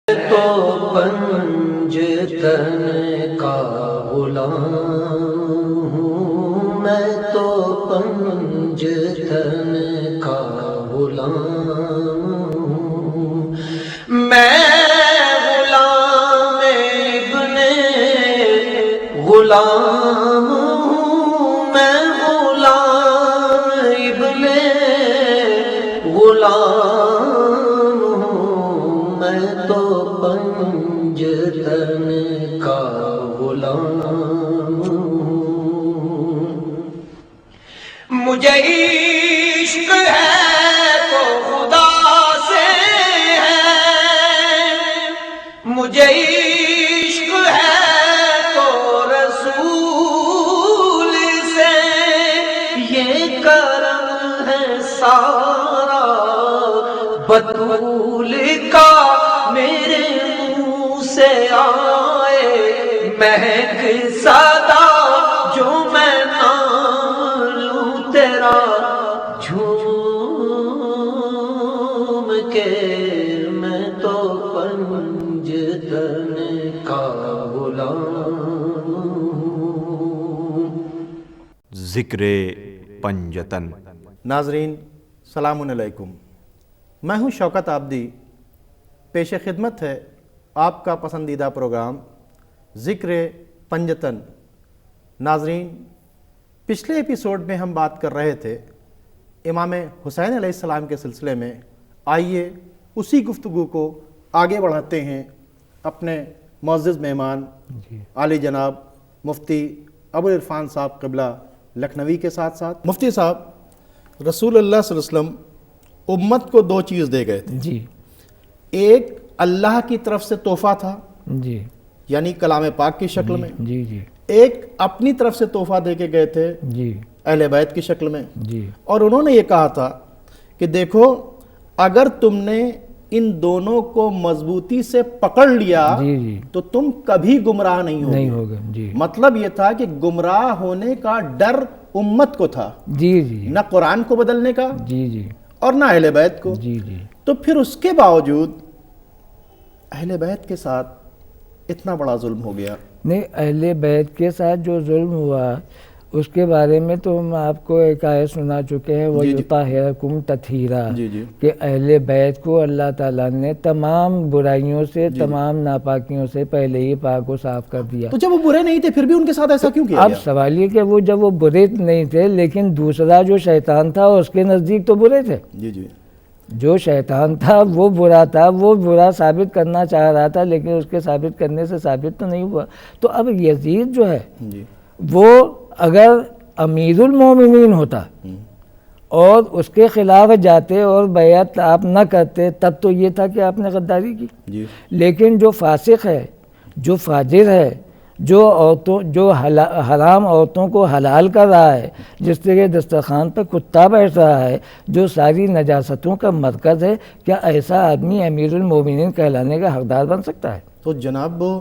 تو پنجتن کا غلام ہوں، میں تو پنجتن کا غلام ہوں، میں غلام ابن غلام ہوں، میں غلام ابن غلام ہوں، میں تو پنجتن کا غلام ہوں۔ مجھے عشق ہے تو خدا سے ہے، مجھے عشق ہے تو رسول سے، یہ کرم ہے سارا بطول کا، میرے منہ سے آئے مہک صدا، جو میں نام لوں تیرا جھوم کے، میں تو پنجتن کا غلام ہوں۔ ذکر پنجتن۔ ناظرین سلام علیکم، میں ہوں شوکت آبدی، پیش خدمت ہے آپ کا پسندیدہ پروگرام ذکر پنجتن۔ ناظرین، پچھلے ایپیسوڈ میں ہم بات کر رہے تھے امام حسین علیہ السلام کے سلسلے میں، آئیے اسی گفتگو کو آگے بڑھاتے ہیں اپنے معزز مہمان عالی جناب مفتی ابوالعرفان صاحب قبلہ لکھنوی کے ساتھ ساتھ۔ مفتی صاحب، رسول اللہ صلی اللہ علیہ وسلم امت کو دو چیز دے گئے تھے، جی ایک اللہ کی طرف سے تحفہ تھا، جی یعنی کلام پاک کی شکل میں، جی جی ایک اپنی طرف سے تحفہ دے کے گئے تھے جی اہل بیت کی شکل میں، جی اور انہوں نے یہ کہا تھا کہ دیکھو اگر تم نے ان دونوں کو مضبوطی سے پکڑ لیا جی جی تو تم کبھی گمراہ نہیں نہیں ہوگے۔ ہوگا، جی مطلب یہ تھا کہ گمراہ ہونے کا ڈر امت کو تھا، جی جی نہ قرآن کو بدلنے کا جی جی اور نہ اہل بیت کو۔ جی جی تو پھر اس کے باوجود اہل بیت کے ساتھ اتنا بڑا ظلم ہو گیا۔ نہیں، اہل بیت کے ساتھ جو ظلم ہوا اس کے بارے میں تو ہم آپ کو ایک آیت سنا چکے ہیں، وہ یطہرکم تطہیرا، جی جی کہ اہل بیت کو اللہ تعالیٰ نے تمام برائیوں سے، تمام ناپاکیوں سے پہلے ہی پاک و صاف کر دیا۔ تو جب وہ برے نہیں تھے پھر بھی ان کے ساتھ ایسا کیوں کیا اب گیا؟ سوال یہ کہ وہ جب وہ برے نہیں تھے، لیکن دوسرا جو شیطان تھا اس کے نزدیک تو برے تھے۔ جی جی جو شیطان تھا وہ برا تھا، وہ برا ثابت کرنا چاہ رہا تھا، لیکن اس کے ثابت کرنے سے ثابت تو نہیں ہوا۔ تو اب یزید جو ہے جی وہ اگر امیر المومنین ہوتا اور اس کے خلاف جاتے اور بیعت آپ نہ کرتے، تب تو یہ تھا کہ آپ نے غداری کی۔ جی لیکن جو فاسق ہے، جو فاجر ہے، جو حرام عورتوں کو حلال کر رہا ہے، جس طرح دسترخوان پہ کتا بیٹھ رہا ہے، جو ساری نجاستوں کا مرکز ہے، کیا ایسا آدمی امیر المومنین کہلانے کا حقدار بن سکتا ہے؟ تو جناب وہ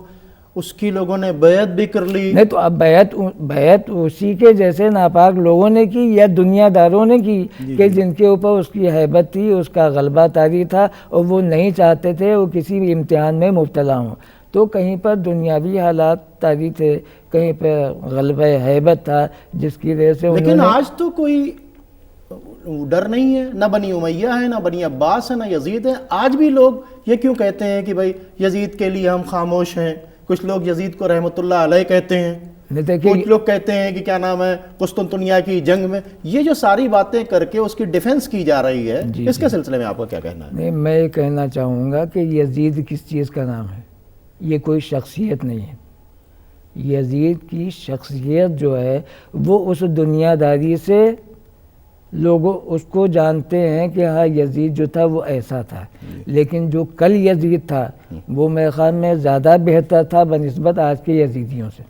اس کی لوگوں نے بیعت بھی کر لی۔ نہیں تو اب بیعت اسی کے جیسے ناپاک لوگوں نے کی یا دنیا داروں نے کی کہ جن کے اوپر اس کی ہیبت تھی، اس کا غلبہ طاری تھا، اور وہ نہیں چاہتے تھے وہ کسی امتحان میں مبتلا ہوں۔ تو کہیں پر دنیاوی حالات طاری تھے، کہیں پہ غلبہ ہیبت تھا، جس کی وجہ سے لیکن آج تو کوئی ڈر نہیں ہے، نہ بنی امیہ ہے، نہ بنی عباس ہے، نہ یزید ہے۔ آج بھی لوگ یہ کیوں کہتے ہیں کہ بھائی یزید کے لیے ہم خاموش ہیں؟ کچھ لوگ یزید کو رحمۃ اللہ علیہ کہتے ہیں، کچھ لوگ کہتے ہیں کہ کیا نام ہے قسطنطنیہ کی جنگ میں، یہ جو ساری باتیں کر کے اس کی ڈیفنس کی جا رہی ہے، اس کے سلسلے میں آپ کا کیا کہنا ہے؟ نہیں، میں یہ کہنا چاہوں گا کہ یزید کس چیز کا نام ہے؟ یہ کوئی شخصیت نہیں ہے۔ یزید کی شخصیت جو ہے وہ اس دنیا داری سے لوگوں اس کو جانتے ہیں کہ ہاں یزید جو تھا وہ ایسا تھا، لیکن جو کل یزید تھا وہ میرے خیال میں زیادہ بہتر تھا بنسبت آج کے یزیدیوں سے۔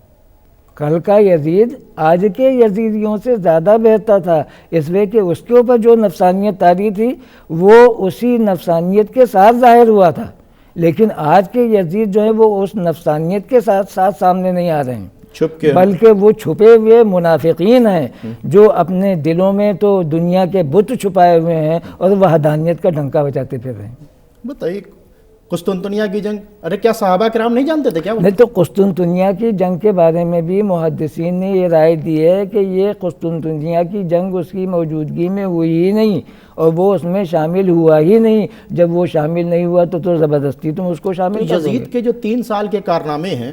کل کا یزید آج کے یزیدیوں سے زیادہ بہتر تھا، اس لیے کہ اس کے اوپر جو نفسانیت طاری تھی وہ اسی نفسانیت کے ساتھ ظاہر ہوا تھا، لیکن آج کے یزید جو ہے وہ اس نفسانیت کے ساتھ سامنے نہیں آ رہے ہیں، بلکہ وہ چھپے ہوئے منافقین ہیں جو اپنے دلوں میں تو دنیا کے بت چھپائے ہوئے ہیں اور وحدانیت کا ڈنکا بجاتے پھر رہے ہیں۔ بتائیے قسطنطنیہ کی جنگ، ارے کیا صحابہ کرام نہیں جانتے تھے کیا وہ؟ نہیں تو قسطنطنیہ کی جنگ کے بارے میں بھی محدثین نے یہ رائے دی ہے کہ یہ قسطنطنیہ کی جنگ اس کی موجودگی میں ہوئی ہی نہیں اور وہ اس میں شامل ہوا ہی نہیں. جب وہ شامل نہیں ہوا تو زبردستی تم اس کو شامل کر دو گے. یزید کے جو 3 سال کے کارنامے ہیں،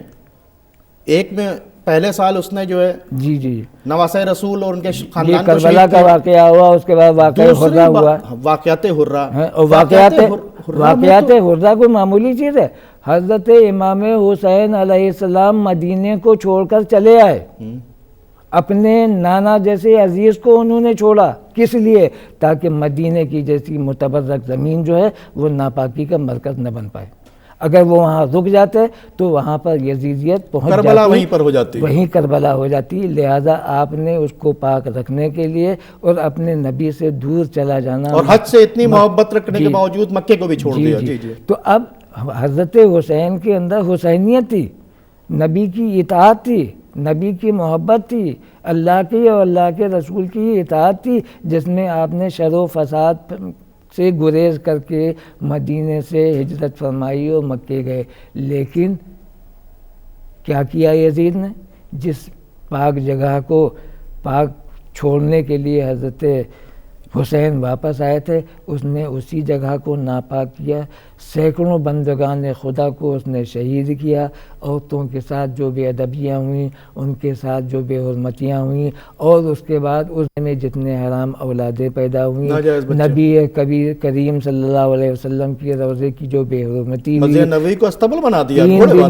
ایک میں پہلے سال اس نے جو ہے جی نواسہ رسول اور ان کے یہ خاندان کو کربلا شہید کا کیا. واقعہ ہوا، اس کے بعد واقعہ حرہ ہوا. واقعات حرہ، اور واقعات حرہ کوئی معمولی چیز ہے. حضرت امام حسین علیہ السلام مدینے کو چھوڑ کر چلے آئے، اپنے نانا جیسے عزیز کو انہوں نے چھوڑا. کس لیے؟ تاکہ مدینے کی جیسی متبرک زمین جو ہے وہ ناپاکی کا مرکز نہ بن پائے. اگر وہ وہاں رک جاتے تو وہاں پر یزیدیت پہنچ جاتی، کربلا وہیں پر ہو جاتی، وہیں کربلا ہو جاتی. لہٰذا آپ نے اس کو پاک رکھنے کے لیے اور اپنے نبی سے دور چلا جانا اور حج سے اتنی محبت رکھنے کے باوجود مکے کو بھی چھوڑ دیا. تو اب حضرت حسین کے اندر حسینیت تھی، نبی کی اطاعت تھی، نبی کی محبت تھی، اللہ کی اور اللہ کے رسول کی اطاعت تھی، جس میں آپ نے شر و فساد سے گریز کر کے مدینے سے ہجرت فرمائی اور مکے گئے. لیکن کیا کیا یزید نے؟ جس پاک جگہ کو پاک چھوڑنے کے لیے حضرت حسین واپس آئے تھے، اس نے اسی جگہ کو ناپاک کیا. سینکڑوں بندگان خدا کو اس نے شہید کیا. عورتوں کے ساتھ جو بے ادبیاں ہوئیں، ان کے ساتھ جو بے حرمتیاں ہوئیں، اور اس کے بعد اس میں جتنے حرام اولادیں پیدا ہوئیں، نبی کریم صلی اللہ علیہ وسلم کی روضے کی جو بے حرمتی ہوئی، مسجد نبوی کو استقبال بنا دیا،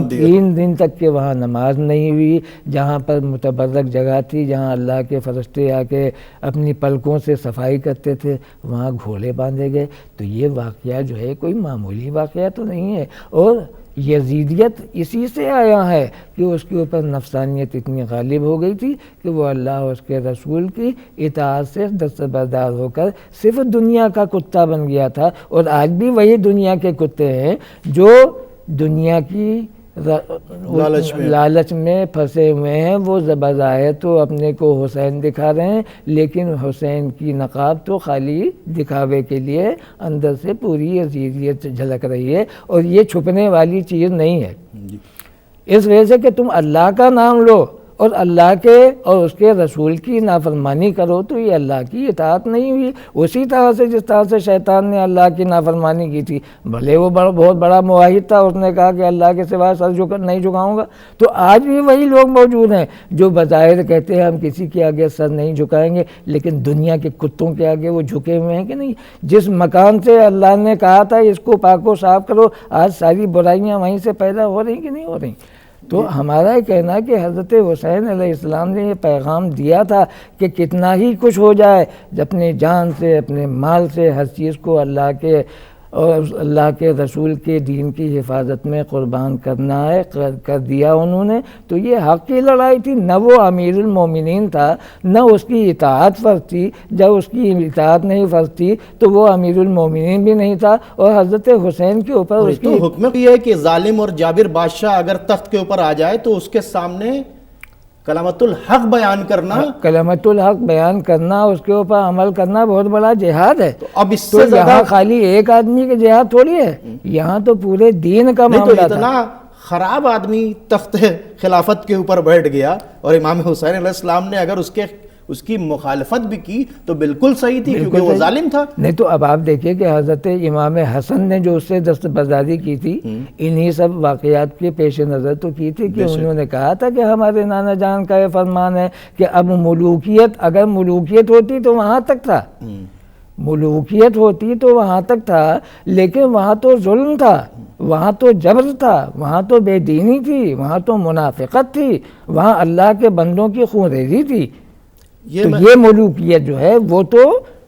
3 دن تک کہ وہاں نماز نہیں ہوئی. جہاں پر متبرک جگہ تھی، جہاں اللہ کے فرشتے آ کے اپنی پلکوں سے صفائی کرتے تھے، وہاں گھوڑے باندھے گئے. تو یہ واقعہ جو ہے کوئی معمولی واقعہ تو نہیں ہے. اور یزیدیت اسی سے آیا ہے کہ اس کے اوپر نفسانیت اتنی غالب ہو گئی تھی کہ وہ اللہ اور اس کے رسول کی اطاعت سے دستبردار ہو کر صرف دنیا کا کتا بن گیا تھا. اور آج بھی وہی دنیا کے کتے ہیں جو دنیا کی لالچ میں پھنسے ہوئے ہیں. وہ بظاہر تو اپنے کو حسین دکھا رہے ہیں، لیکن حسین کی نقاب تو خالی دکھاوے کے لیے، اندر سے پوری یزیدیت جھلک رہی ہے اور یہ چھپنے والی چیز نہیں ہے. اس وجہ سے کہ تم اللہ کا نام لو اور اللہ کے اور اس کے رسول کی نافرمانی کرو تو یہ اللہ کی اطاعت نہیں ہوئی. اسی طرح سے جس طرح سے شیطان نے اللہ کی نافرمانی کی تھی، بھلے وہ بہت بڑا مواحد تھا، اس نے کہا کہ اللہ کے سوا سر نہیں جھکاؤں گا. تو آج بھی وہی لوگ موجود ہیں جو بظاہر کہتے ہیں ہم کسی کے آگے سر نہیں جھکائیں گے، لیکن دنیا کے کتوں کے آگے وہ جھکے ہوئے ہیں کہ نہیں. جس مکان سے اللہ نے کہا تھا اس کو پاک و صاف کرو، آج ساری برائیاں وہیں سے پیدا ہو رہی کہ نہیں ہو رہی. تو ہمارا یہ کہنا ہے کہ حضرت حسین علیہ السلام نے یہ پیغام دیا تھا کہ کتنا ہی کچھ ہو جائے، اپنے جان سے، اپنے مال سے، ہر چیز کو اللہ کے اور اللہ کے رسول کے دین کی حفاظت میں قربان کرنا ہے، کر دیا انہوں نے. تو یہ حق کی لڑائی تھی. نہ وہ امیر المومنین تھا، نہ اس کی اطاعت فرض تھی. جب اس کی اطاعت نہیں فرض تھی تو وہ امیر المومنین بھی نہیں تھا. اور حضرت حسین کے اوپر اس کی حکم یہ ہے کہ ظالم اور جابر بادشاہ اگر تخت کے اوپر آ جائے تو اس کے سامنے کلمت الحق بیان کرنا، کلمت الحق بیان کرنا، اس کے اوپر عمل کرنا بہت بڑا جہاد ہے. تو اب اس سے یہاں خالی ایک آدمی کے جہاد تھوڑی ہے، یہاں تو پورے دین کا معاملہ تھا. اتنا خراب آدمی تخت خلافت کے اوپر بیٹھ گیا اور امام حسین علیہ السلام نے اگر اس کی مخالفت بھی کی تو بالکل صحیح تھی، کیونکہ وہ ظالم تھا. نہیں تو اب آپ دیکھیں کہ حضرت امام حسن نے جو اس سے دستبرداری کی تھی، انہی سب واقعات کے پیش نظر تو کی تھی کہ انہوں نے کہا تھا کہ ہمارے نانا جان کا یہ فرمان ہے کہ اب ملوکیت، اگر ملوکیت ہوتی تو وہاں تک تھا، ملوکیت ہوتی تو وہاں تک تھا، لیکن وہاں تو ظلم تھا، وہاں تو جبر تھا، وہاں تو بے دینی تھی، وہاں تو منافقت تھی، وہاں اللہ کے بندوں کی خونریزی تھی. تو یہ ملوکیت جو ہے وہ تو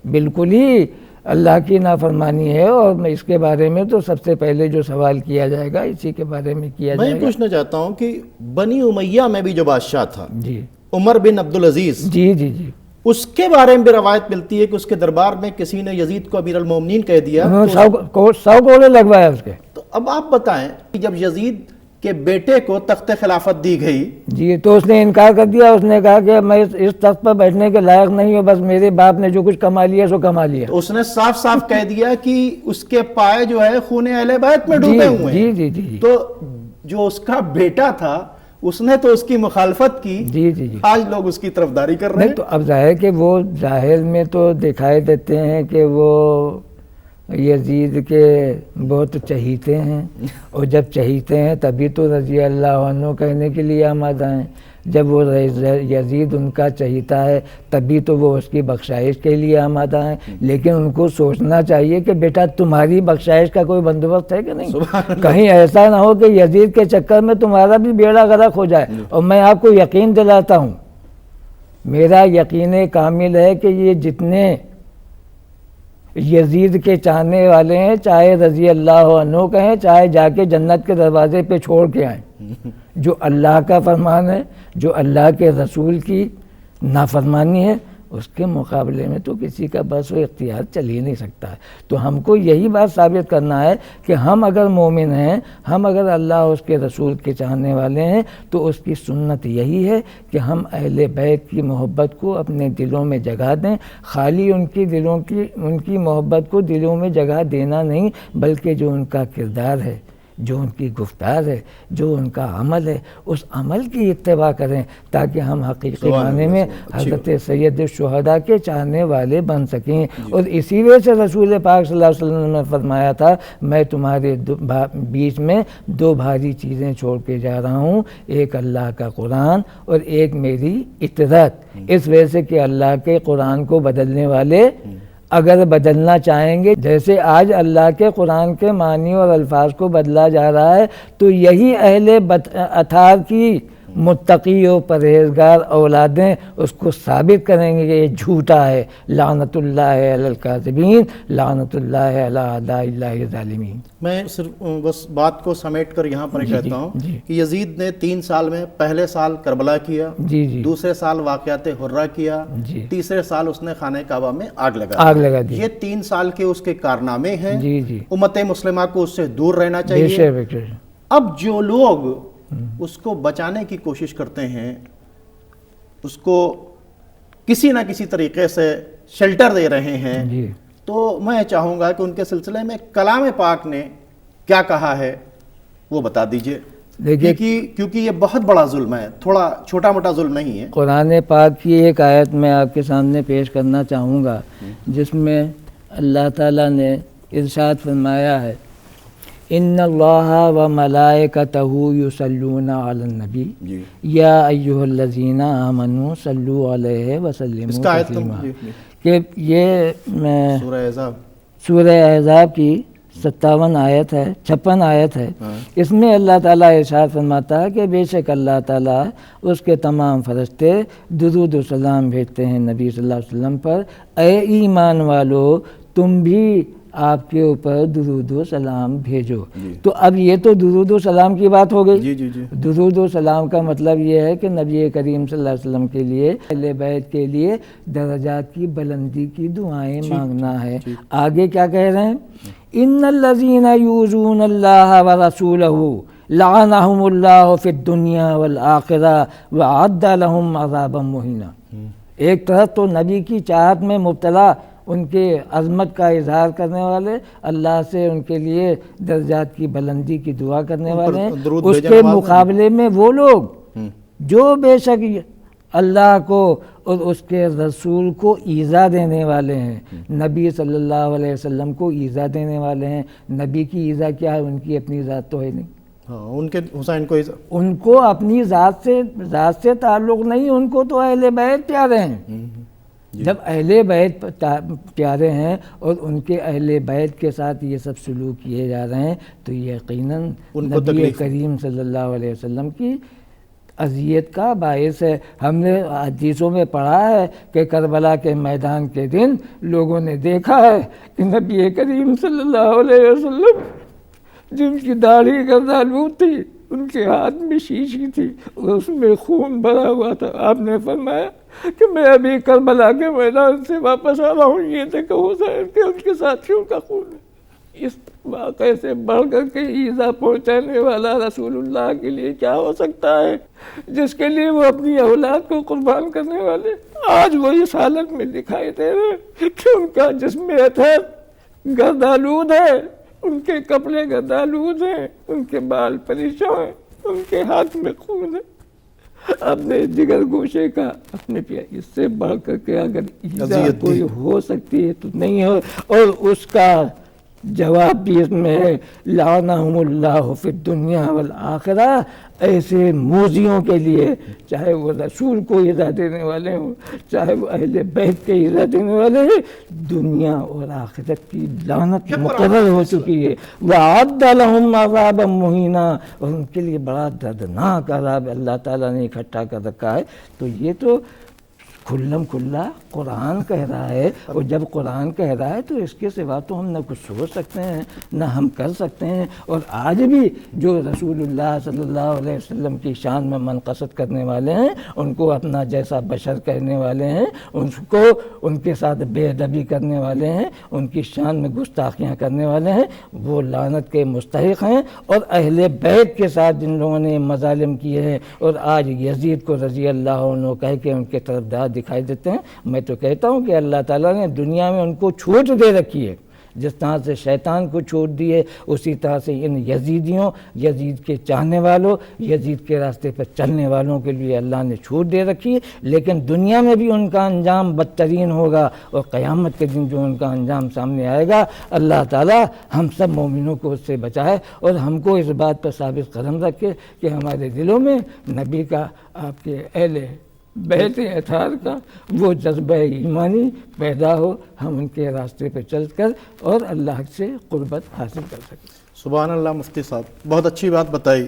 بالکل ہی اللہ کی نافرمانی ہے. اور اس کے بارے میں تو سب سے پہلے جو سوال کیا جائے گا اسی کے بارے میں کیا جائے گا. میں پوچھنا چاہتا ہوں کہ بنی امیہ میں بھی جو بادشاہ تھا جی عمر بن عبدالعزیز، جی جی جی اس کے بارے میں بھی روایت ملتی ہے کہ اس کے دربار میں کسی نے یزید کو امیر المومنین کہہ دیا، 100 کوڑے لگوایا اس کے. تو اب آپ بتائیں کہ جب یزید کہ بیٹے کو تخت خلافت دی گئی جی تو اس نے انکار کر دیا، اس نے کہا کہ میں اس تخت پر بیٹھنے کے لائق نہیں ہوں، بس میرے باپ نے جو کچھ کما لیا سو کما لیا. تو اس نے صاف صاف کہہ دیا کہ اس کے پائے جو ہے خون اہل بیت میں ڈوبے ہوئے ہیں. جی جی جی. تو جو اس کا بیٹا تھا اس نے تو اس کی مخالفت کی. جی جی جی. آج لوگ اس کی طرفداری کر رہے نہیں ہیں. تو اب ظاہر کہ وہ ظاہر میں تو دکھائی دیتے ہیں کہ وہ یزید کے بہت چہیتے ہیں، اور جب چہیتے ہیں تبھی تو رضی اللہ عنہ کہنے کے لیے آمادہ ہیں. جب وہ یزید ان کا چہیتا ہے تبھی تو وہ اس کی بخشائش کے لیے آمادہ ہیں. لیکن ان کو سوچنا چاہیے کہ بیٹا تمہاری بخشائش کا کوئی بندوبست ہے کہ نہیں؟ کہیں ایسا نہ ہو کہ یزید کے چکر میں تمہارا بھی بیڑا غرق ہو جائے. اور میں آپ کو یقین دلاتا ہوں، میرا یقین کامل ہے کہ یہ جتنے یزید کے چاہنے والے ہیں، چاہے رضی اللہ عنہ کہیں، چاہے جا کے جنت کے دروازے پہ چھوڑ کے آئیں، جو اللہ کا فرمان ہے، جو اللہ کے رسول کی نافرمانی ہے، اس کے مقابلے میں تو کسی کا بس و اختیار چل ہی نہیں سکتا ہے. تو ہم کو یہی بات ثابت کرنا ہے کہ ہم اگر مومن ہیں، ہم اگر اللہ اس کے رسول کے چاہنے والے ہیں، تو اس کی سنت یہی ہے کہ ہم اہل بیت کی محبت کو اپنے دلوں میں جگہ دیں. خالی ان کی محبت کو دلوں میں جگہ دینا نہیں، بلکہ جو ان کا کردار ہے، جو ان کی گفتار ہے، جو ان کا عمل ہے، اس عمل کی اتباع کریں تاکہ ہم حقیقی معنی میں حضرت سید الشہداء کے چاہنے والے بن سکیں. اور اسی وجہ سے رسول پاک صلی اللہ علیہ وسلم نے فرمایا تھا، میں تمہارے بیچ میں دو بھاری چیزیں چھوڑ کے جا رہا ہوں، ایک اللہ کا قرآن اور ایک میری اطاعت. اس وجہ سے کہ اللہ کے قرآن کو بدلنے والے اگر بدلنا چاہیں گے، جیسے آج اللہ کے قرآن کے معنی اور الفاظ کو بدلا جا رہا ہے، تو یہی اہل اطہار کی متقی و پرہیزگار اولادیں اس کو ثابت کریں گے کہ یہ جھوٹا ہے. لعنت اللہ علی الکاذبین، لعنت اللہ علی اعداء اللہ الظالمین. میں صرف بس بات کو سمیٹ کر یہاں پر کہتا ہوں کہ یزید نے 3 سال میں پہلے سال کربلا کیا، دوسرے سال واقعات حرہ کیا، تیسرے سال اس نے خانہ کعبہ میں آگ لگا دی. یہ 3 سال کے اس کے کارنامے ہیں. امت مسلمہ کو اس سے دور رہنا چاہیے. اب جو لوگ اس کو بچانے کی کوشش کرتے ہیں، اس کو کسی نہ کسی طریقے سے شیلٹر دے رہے ہیں، تو میں چاہوں گا کہ ان کے سلسلے میں کلام پاک نے کیا کہا ہے وہ بتا دیجئے. کیونکہ یہ بہت بڑا ظلم ہے، تھوڑا چھوٹا موٹا ظلم نہیں ہے. قرآن پاک کی ایک آیت میں آپ کے سامنے پیش کرنا چاہوں گا، جس میں اللہ تعالیٰ نے ارشاد فرمایا ہے، ان اللہ و ملائکتہ یصلون علی النبی یا ایھا الذین آمنوا صلوا علیہ وسلموا تسلیما. کہ یہ سورہ احزاب کی 57 آیت ہے، 56 آیت ہے. اس میں اللہ تعالیٰ ارشاد فرماتا ہے کہ بے شک اللہ تعالیٰ اس کے تمام فرشتے درود و سلام بھیجتے ہیں نبی صلی اللہ علیہ وسلم پر. اے ایمان والو، تم بھی آپ کے اوپر درود و سلام بھیجو. تو اب یہ تو درود و سلام کی بات ہو گئی. درود و سلام کا مطلب یہ ہے کہ نبی کریم صلی اللہ علیہ وسلم کے لیے، اہل بیت کے لیے درجات کی بلندی کی دعائیں مانگنا ہے. آگے کیا کہہ رہے ہیں؟ ان الذین یؤذون اللہ ورسولہ لعنہم اللہ فی الدنیا والآخرہ وأعد لہم عذابا مہینا. ایک طرف تو نبی کی چاہت میں مبتلا، ان کے عظمت کا اظہار کرنے والے، اللہ سے ان کے لیے درجات کی بلندی کی دعا کرنے والے ہیں، اس کے مقابلے میں وہ لوگ جو بے شک اللہ کو اور اس کے رسول کو ایذا دینے والے ہیں، نبی صلی اللہ علیہ وسلم کو ایذا دینے والے ہیں. نبی کی ایذا کیا ہے؟ ان کی اپنی ذات تو ہے نہیں. ان کے حسین کو ان کو اپنی ذات سے تعلق نہیں، ان کو تو اہل بیت پیارے ہیں. جب اہل بیت پیارے ہیں اور ان کے اہل بیت کے ساتھ یہ سب سلوک کیے جا رہے ہیں، تو یقیناً نبی کریم صلی اللہ علیہ وسلم کی اذیت کا باعث ہے. ہم نے حدیثوں میں پڑھا ہے کہ کربلا کے میدان کے دن لوگوں نے دیکھا ہے کہ نبی کریم صلی اللہ علیہ وسلم، جن کی داڑھی گردانوں تھی، ان کے ہاتھ میں شیشی تھی اور اس میں خون بھرا ہوا تھا. آپ نے فرمایا کہ میں ابھی کربلا کے میدان سے واپس آ رہا ہوں، یہ دیکھو حسین کہ ان کے ساتھیوں کا خون ہے. اس واقعے سے بڑھ کر کے ایذا پہنچانے والا رسول اللہ کے لیے کیا ہو سکتا ہے، جس کے لیے وہ اپنی اولاد کو قربان کرنے والے آج وہ اس حالت میں دکھائی دے رہے ہیں کہ ان کا جسم اطہر گردآلود ہے، ان کے کپڑے گردآلود ہیں، ان کے بال پریشان ہیں، ان کے ہاتھ میں خون ہے، اپنے جگر گوشے کا اپنے پیار، اس سے بڑھ کر کے اگر ایذا کوئی ہو سکتی ہے تو نہیں ہو. اور اس کا جواب بھی اس میں ہے، لعنہم اللہ فی الدنیا والآخرہ. ایسے موذیوں کے لیے، چاہے وہ رسول کو ایذا دینے والے ہوں، چاہے وہ اہل بیت کے ایذا دینے والے ہیں، دنیا اور آخرت کی لعنت مقرر ہو چکی ہے. وَأَعَدَّ لَهُمْ عَذَابًا مُهِينًا، اور ان کے لیے بڑا دردناک عذاب اللہ تعالیٰ نے اکٹھا کر رکھا ہے. تو یہ تو کھلم کھلا قرآن کہہ رہا ہے، اور جب قرآن کہہ رہا ہے تو اس کے سوا تو ہم نہ کچھ سوچ سکتے ہیں نہ ہم کر سکتے ہیں. اور آج بھی جو رسول اللہ صلی اللہ علیہ وسلم کی شان میں منقصد کرنے والے ہیں، ان کو اپنا جیسا بشر کہنے والے ہیں، ان کو ان کے ساتھ بے ادبی کرنے والے ہیں، ان کی شان میں گستاخیاں کرنے والے ہیں، وہ لعنت کے مستحق ہیں. اور اہل بیت کے ساتھ جن لوگوں نے مظالم کیے ہیں اور آج یزید کو رضی اللہ عنہ کہہ کے ان کے طرفدار دکھائی دیتے ہیں، میں تو کہتا ہوں کہ اللہ تعالیٰ نے دنیا میں ان کو چھوٹ دے رکھی ہے. جس طرح سے شیطان کو چھوٹ دی ہے، اسی طرح سے ان یزیدیوں، یزید کے چاہنے والوں، یزید کے راستے پر چلنے والوں کے لیے اللہ نے چھوٹ دے رکھی ہے. لیکن دنیا میں بھی ان کا انجام بدترین ہوگا، اور قیامت کے دن جو ان کا انجام سامنے آئے گا، اللہ تعالیٰ ہم سب مومنوں کو اس سے بچائے اور ہم کو اس بات پر ثابت قدم رکھے کہ ہمارے دلوں میں نبی کا، آپ کے اہل بیت اطہار کا وہ جذبہ ایمانی پیدا ہو، ہم ان کے راستے پہ چل کر اور اللہ سے قربت حاصل کر سکیں. سبحان اللہ. مفتی صاحب بہت اچھی بات بتائی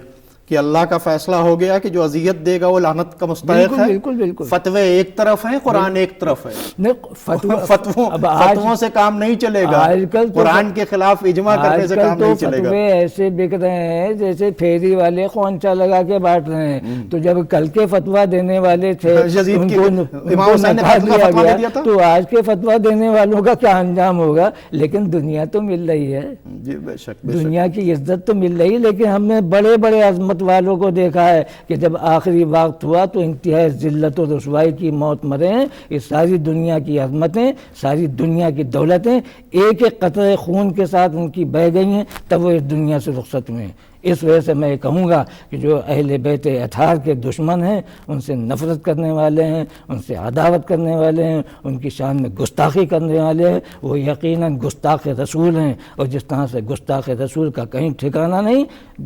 کہ اللہ کا فیصلہ ہو گیا کہ جو اذیت دے گا وہ لعنت کا مستحق ہے. بالکل فتوے ایک طرف ہیں، قرآن ایک طرف ہے. فتووں سے کام نہیں چلے گا، قرآن کے خلاف اجماع کرنے سے کام نہیں چلے گا. فتوے ایسے بک رہے ہیں جیسے پھیری والے خوانچہ لگا کے بانٹ رہے ہیں. تو جب کل کے فتویٰ دینے والے تھے ان کو نکال دیا گیا، تو آج کے فتویٰ دینے والوں کا کیا انجام ہوگا. لیکن دنیا تو مل رہی ہے، جی بے شک، دنیا کی عزت تو مل رہی، لیکن ہم نے بڑے بڑے عظمت والوں کو دیکھا ہے کہ جب آخری وقت ہوا تو انتہائی ذلت و رسوائی کی موت مرے ہیں. یہ ساری دنیا کی عظمتیں، ساری دنیا کی دولتیں ایک ایک قطرے خون کے ساتھ ان کی بہہ گئی ہیں، تب وہ اس دنیا سے رخصت ہوئے ہیں. اس وجہ سے میں کہوں گا کہ جو اہل بیت اطہار کے دشمن ہیں، ان سے نفرت کرنے والے ہیں، ان سے عداوت کرنے والے ہیں، ان کی شان میں گستاخی کرنے والے ہیں، وہ یقیناً گستاخ رسول ہیں. اور جس طرح سے گستاخ رسول کا کہیں ٹھکانہ نہیں،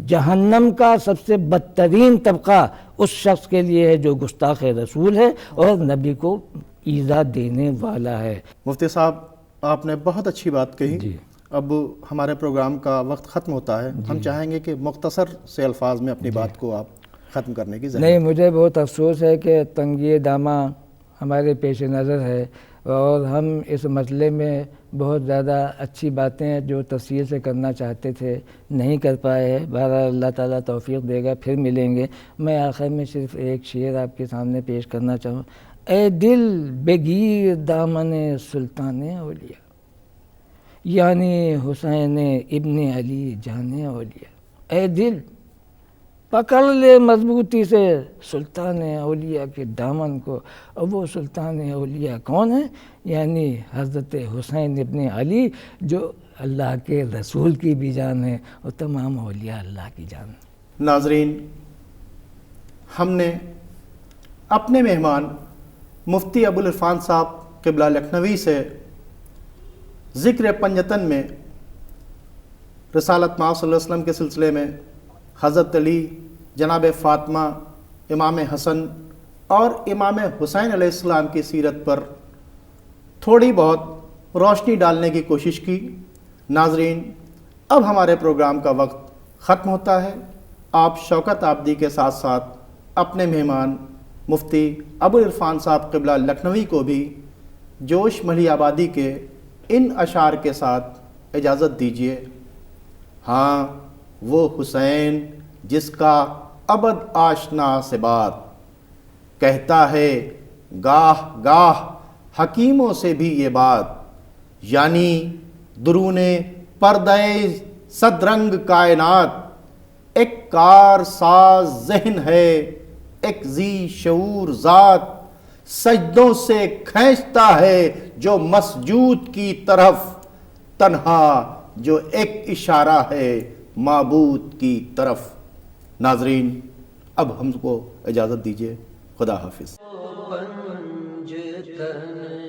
جہنم کا سب سے بدترین طبقہ اس شخص کے لیے ہے جو گستاخ رسول ہے اور نبی کو ایذا دینے والا ہے. مفتی صاحب آپ نے بہت اچھی بات کہی. جی. اب ہمارے پروگرام کا وقت ختم ہوتا ہے، ہم چاہیں گے کہ مختصر سے الفاظ میں اپنی بات کو آپ ختم کرنے کی ضرورت. نہیں، مجھے بہت افسوس ہے کہ تنگی دامہ ہمارے پیش نظر ہے، اور ہم اس مسئلے میں بہت زیادہ اچھی باتیں جو تفصیل سے کرنا چاہتے تھے نہیں کر پائے ہیں. بہرحال اللہ تعالیٰ توفیق دے گا، پھر ملیں گے. میں آخر میں صرف ایک شعر آپ کے سامنے پیش کرنا چاہوں. اے دل بگیر دامن سلطان اولیاء، یعنی حسین ابن علی جان اولیاء. اے دل پکڑ لے مضبوطی سے سلطان اولیاء کے دامن کو. اور وہ سلطان اولیاء کون ہے؟ یعنی حضرت حسین ابن علی، جو اللہ کے رسول کی بھی جان ہے اور تمام اولیاء اللہ کی جان ہے. ناظرین، ہم نے اپنے مہمان مفتی ابوالعرفان صاحب قبلہ لکھنوی سے ذکر پنجتن میں رسالت مآب صلی اللہ علیہ وسلم کے سلسلے میں حضرت علی، جناب فاطمہ، امام حسن اور امام حسین علیہ السلام کی سیرت پر تھوڑی بہت روشنی ڈالنے کی کوشش کی. ناظرین، اب ہمارے پروگرام کا وقت ختم ہوتا ہے. آپ شوکت آبدی کے ساتھ ساتھ اپنے مہمان مفتی ابوالعرفان صاحب قبلہ لکھنوی کو بھی جوش ملی آبادی کے ان اشعار کے ساتھ اجازت دیجیے. ہاں وہ حسین جس کا ابد آشنا سے بات، کہتا ہے گاہ گاہ حکیموں سے بھی یہ بات، یعنی درون پردہ صدرنگ کائنات، ایک کار ساز ذہن ہے ایک ذی شعور ذات، سجدوں سے کھینچتا ہے جو مسجود کی طرف، تنہا جو ایک اشارہ ہے معبود کی طرف۔ ناظرین اب ہم کو اجازت دیجیے، خدا حافظ۔ پنجتن